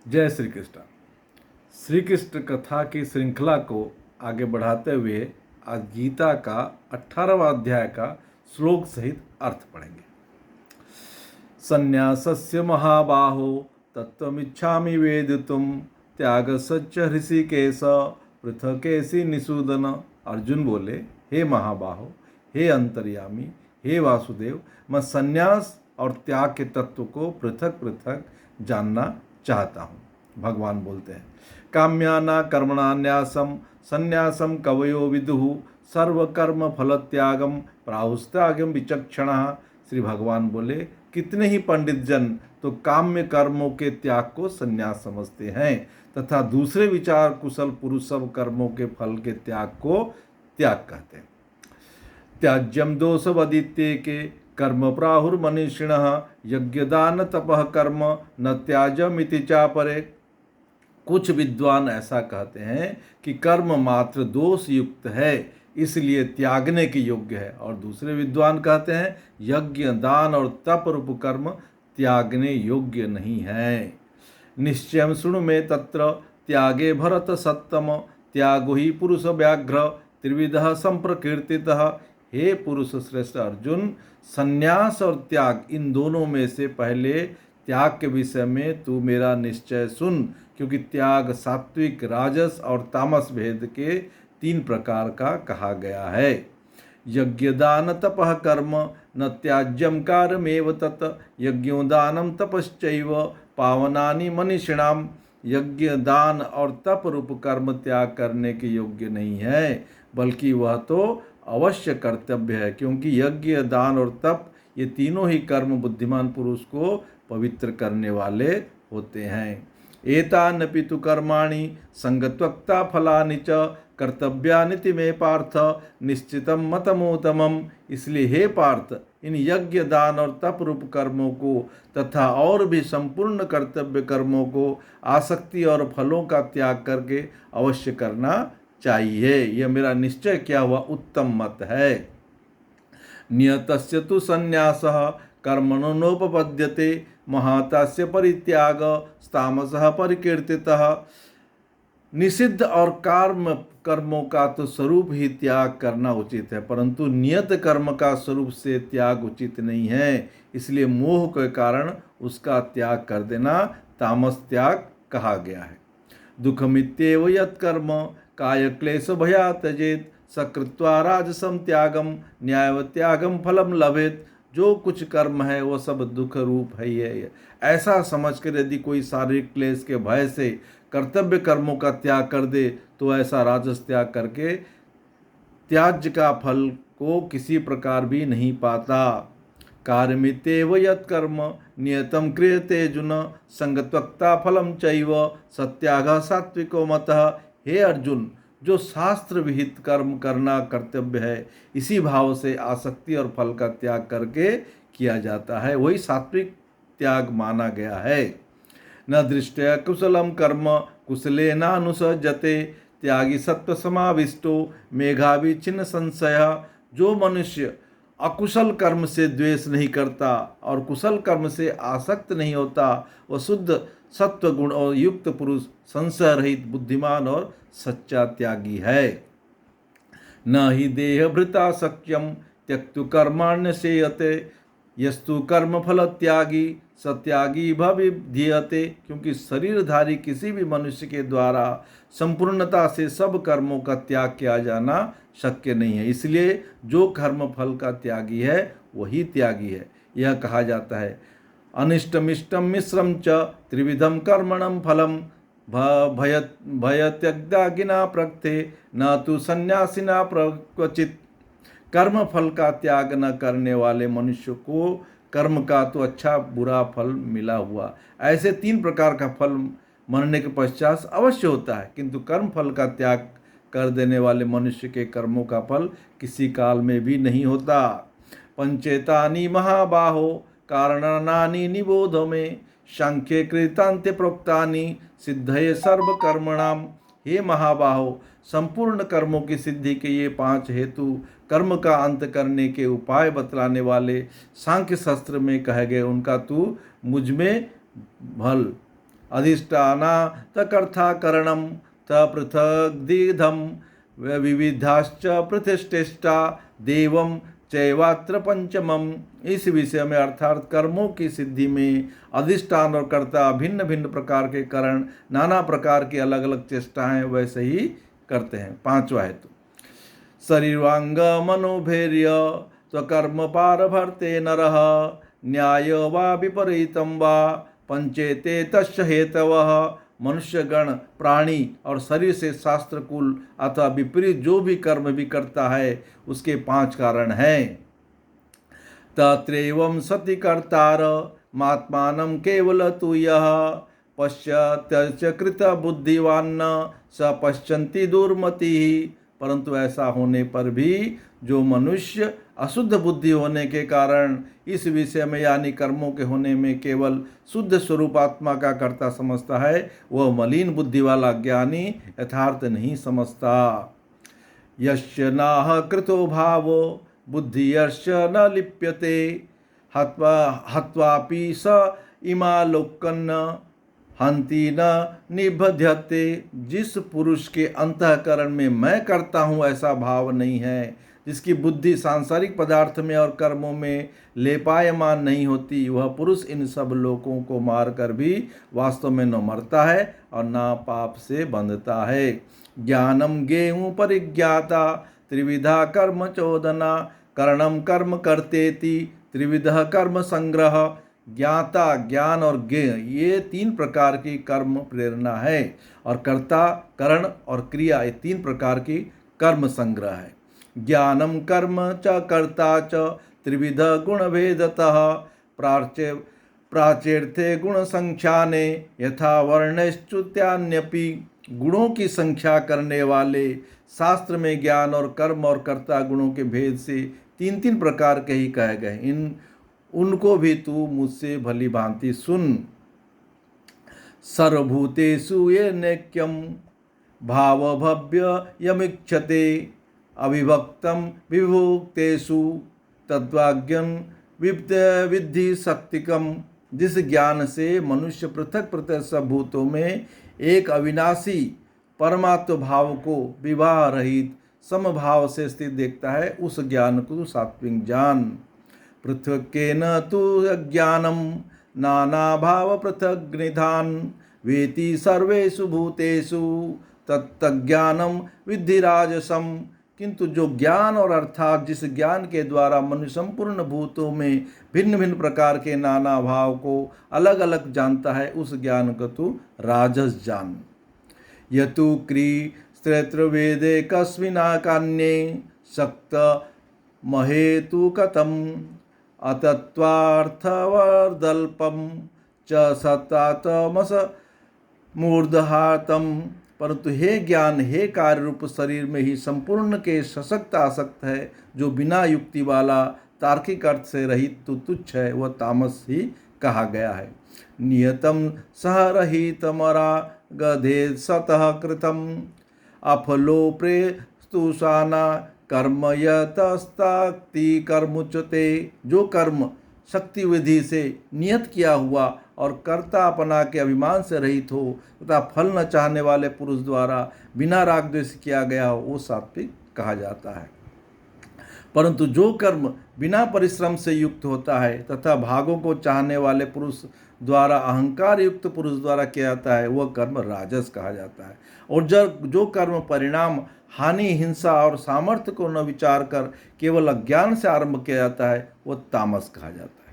जय श्री कृष्ण। श्री कृष्ण कथा की श्रृंखला को आगे बढ़ाते हुए आज गीता का 18वां अध्याय का श्लोक सहित अर्थ पढ़ेंगे। संन्यासस्य महाबाहो तत्त्वमिच्छामि वेदितुम त्यागस्य ऋषिकेश पृथकेसि निषूदन। अर्जुन बोले, हे महाबाहो, हे अंतर्यामी, हे वासुदेव, मैं संन्यास और त्याग के तत्व को पृथक पृथक जानना चाहता हूँ। भगवान बोलते हैं, काम्याना कर्मणान्यासम संन्यासम कवयो विदुः सर्वकर्म फल त्यागम प्राहुस्त्यागम विचक्षणः। श्री भगवान बोले, कितने ही पंडित जन तो काम्य कर्मों के त्याग को संन्यास समझते हैं तथा दूसरे विचार कुशल पुरुष सब कर्मों के फल के त्याग को त्याग कहते हैं। त्याज्यम दोषवदित्य के कर्म प्राहुर्मनीषिणः यज्ञदान तपः कर्म न त्याज्यमिति चापरे। कुछ विद्वान ऐसा कहते हैं कि कर्म मात्र दोष युक्त है, इसलिए त्यागने के योग्य है, और दूसरे विद्वान कहते हैं यज्ञ दान और तप रूप कर्म त्यागने योग्य नहीं है। निश्चयं शृणु मे तत्र त्यागे भरत सत्तम त्यागो ही पुरुष व्याघ्र त्रिविधः संप्रकीर्तितः। हे पुरुष श्रेष्ठ अर्जुन, संन्यास और त्याग इन दोनों में से पहले त्याग के विषय में तू मेरा निश्चय सुन, क्योंकि त्याग सात्विक राजस और तामस भेद के 3 प्रकार का कहा गया है। यज्ञदान तपः कर्म न त्याज्यम कार्यमेव तत् यज्ञोदानम तपश्चैव पावनानि मनीषिणाम। यज्ञ दान और तप रूप कर्म त्याग करने के योग्य नहीं है, बल्कि वह तो अवश्य कर्तव्य है, क्योंकि यज्ञ दान और तप ये तीनों ही कर्म बुद्धिमान पुरुष को पवित्र करने वाले होते हैं। एतान्नपि तु कर्माणि संगत्वक्ता फलानि च कर्तव्यानिति मे पार्थ निश्चितम मतमोत्तमम्। इसलिए हे पार्थ, इन यज्ञ दान और तप रूप कर्मों को तथा और भी संपूर्ण कर्तव्य कर्मों को आसक्ति और फलों का त्याग करके अवश्य करना चाहिए। यह मेरा निश्चय किया हुआ उत्तम मत है। नियतस्य तु संन्यासः कर्मणो नोपपद्यते महातस्य परित्याग तामसः परिकीर्तितः। निषिद्ध और कर्मों का तो स्वरूप ही त्याग करना उचित है, परंतु नियत कर्म का स्वरूप से त्याग उचित नहीं है, इसलिए मोह के कारण उसका त्याग कर देना तामस त्याग कहा गया है। दुखमित्येव यत्कर्म काय क्लेश भया त्यजेत सकृत्वा राजसम त्यागम न्याय त्यागम फलम लभेत। जो कुछ कर्म है वह सब दुख रूप है ही है। ऐसा समझकर यदि कोई शारीरिक क्लेश के भय से कर्तव्य कर्मों का त्याग कर दे तो ऐसा राजस त्याग करके त्याज्य का फल को किसी प्रकार भी नहीं पाता। कार्यमित्येव यत्कर्म नियतम क्रियते जुन संगत्वक्ता फलम चैव सत्यागः सात्विको मतः। हे अर्जुन, जो शास्त्र विहित कर्म करना कर्तव्य है, इसी भाव से आसक्ति और फल का त्याग करके किया जाता है, वही सात्विक त्याग माना गया है। न दृष्टया कुशलम कर्म कुशलेनानुसजते त्यागी सत्व समाविष्टो मेघाविच्छिन्न संशय। जो मनुष्य अकुशल कर्म से द्वेष नहीं करता और कुशल कर्म से आसक्त नहीं होता, वह शुद्ध सत्व गुण और युक्त पुरुष संशय रहित बुद्धिमान और सच्चा त्यागी है। न ही देह भृता शक्यम त्यक्तु कर्माण्य सेयते यस्तु कर्म फल त्यागी सत्यागी भविध्यते। क्योंकि शरीरधारी किसी भी मनुष्य के द्वारा संपूर्णता से सब कर्मों का त्याग किया जाना शक्य नहीं है, इसलिए जो कर्म फल का त्यागी है वही त्यागी है। यह कहा जाता है, अनिष्टमिष्टम मिश्रम च त्रिविधम कर्मणम फलम भयत्यग्दागिना प्रक्थे न तो संन्यासिना क्वचित। कर्म फल का त्याग न करने वाले मनुष्य को कर्म का तो अच्छा बुरा फल मिला हुआ। ऐसे 3 प्रकार का फल मरने के पश्चात अवश्य होता है, किंतु कर्म फल का त्याग कर देने वाले मनुष्य के कर्मों का फल किसी काल में भी नहीं होता। पंचेतानि महाबाहो कारणानि निबोध में सांख्ये कृतान्ते प्रोक्तानि सिद्धये सर्व कर्मणाम। हे महाबाहो, संपूर्ण कर्मों की सिद्धि के ये 5 हेतु कर्म का अंत करने के उपाय बतलाने वाले सांख्य शास्त्र में कहे गए, उनका तू मुझ में भल अधिष्ठाना तकर्थाकरणम तपृथग्दीधम विविधाश्च प्रतिष्ठिष्टा देवम चैवात्र पंचमम। इस विषय में अर्थात कर्मों की सिद्धि में अधिष्ठान और कर्ता भिन्न भिन्न प्रकार के कारण नाना प्रकार की अलग अलग चेष्टाएं वैसे ही करते हैं। पांचवा हेतु शरीरांग मनोभैर्य स्वकर्म पारभर्ते नरः न्याय वा विपरीतम वा पंचेते तस्य हेतवः। मनुष्यगण प्राणी और शरीर से शास्त्र कुल अथवा विपरीत जो भी कर्म भी करता है उसके 5 कारण हैं। तत्रैवं सति कर्तार मात्मानं केवल तु यः पश्यत्यच कृत बुद्धिवान् स पश्यन्ति दुर्मतिः। परंतु ऐसा होने पर भी जो मनुष्य अशुद्ध बुद्धि होने के कारण इस विषय में यानी कर्मों के होने में केवल शुद्ध स्वरूप आत्मा का कर्ता समझता है, वह मलिन बुद्धि वाला ज्ञानी यथार्थ नहीं समझता। यस्य नाह कृतो भावो बुद्धिर्यस्य न लिप्यते हत्वापि स इमालोकन्न हंति न निबध्यते। जिस पुरुष के अंतःकरण में मैं करता हूँ ऐसा भाव नहीं है, जिसकी बुद्धि सांसारिक पदार्थ में और कर्मों में लेपायमान नहीं होती, वह पुरुष इन सब लोगों को मारकर भी वास्तव में न मरता है और न पाप से बंधता है। ज्ञानम गेहूँ परिज्ञाता त्रिविधा कर्म चोदना करणम कर्म करतेति त्रिविधा कर्म संग्रह। ज्ञाता ज्ञान और ज्ञेय ये 3 प्रकार की कर्म प्रेरणा है और कर्ता करण और क्रिया ये 3 प्रकार की कर्म संग्रह है। ज्ञानम कर्म च कर्ता च त्रिविध गुण भेदतः प्राचेर्थे गुण संख्याने यथा वर्णश्च्युत्यान्यपि। गुणों की संख्या करने वाले शास्त्र में ज्ञान और कर्म और कर्ता गुणों के भेद से 3 प्रकार के ही कहे गए। उनको भी तू मुझसे भली भांति सुन। सर्वभूतेषु ये नैक्यम भावभव्य यमिक्षते अविभक्तम विभुक्तेषु तद्वाज्ञं विद्धि शक्तिकम। जिस ज्ञान से मनुष्य पृथक पृथक सब भूतों में एक अविनाशी परमात्म भाव को विवाह रहित समभाव से स्थित देखता है, उस ज्ञान को सात्विक जान। पृथक्केन तु अज्ञानम नाना भाव पृथक निधान वेति सर्वेषु भूतेषु तत्तज्ञानम विद्धि राजसम। किंतु जो ज्ञान और अर्थात जिस ज्ञान के द्वारा मनुष्य संपूर्ण भूतों में भिन्न भिन्न प्रकार के नाना भाव को अलग अलग जानता है, उस ज्ञान को तू राजस जान। यतु क्री स्त्रैत्रवेदे कस्मिना कान्ये शक्त महेतु कथम अतत्वार्थवर्दल्पम च सत्तातमस मूर्धहातम। परंतु हे ज्ञान हे कार्य रूप शरीर में ही संपूर्ण के सशक्त आसक्त है, जो बिना युक्ति वाला तार्किक अर्थ से रहित तो तुच्छ है, वह तामस ही कहा गया है। नियतम सहरहितमरा गधे सतः कृतम अफलो प्रेस्तुषाना कर्म यतस्ताक्ति कर्मुच्यते। जो कर्म शक्ति विधि से नियत किया हुआ और कर्ता अपना के अभिमान से रहित हो तथा फल न चाहने वाले पुरुष द्वारा बिना राग द्वेष किया गया हो, वो सात्विक कहा जाता है। परंतु जो कर्म बिना परिश्रम से युक्त होता है तथा भागों को चाहने वाले पुरुष द्वारा अहंकार युक्त पुरुष द्वारा किया जाता है, वह कर्म राजस कहा जाता है। और जो कर्म परिणाम हानि हिंसा और सामर्थ्य को न विचार कर केवल अज्ञान से आरंभ किया जाता है, वह तामस कहा जाता है।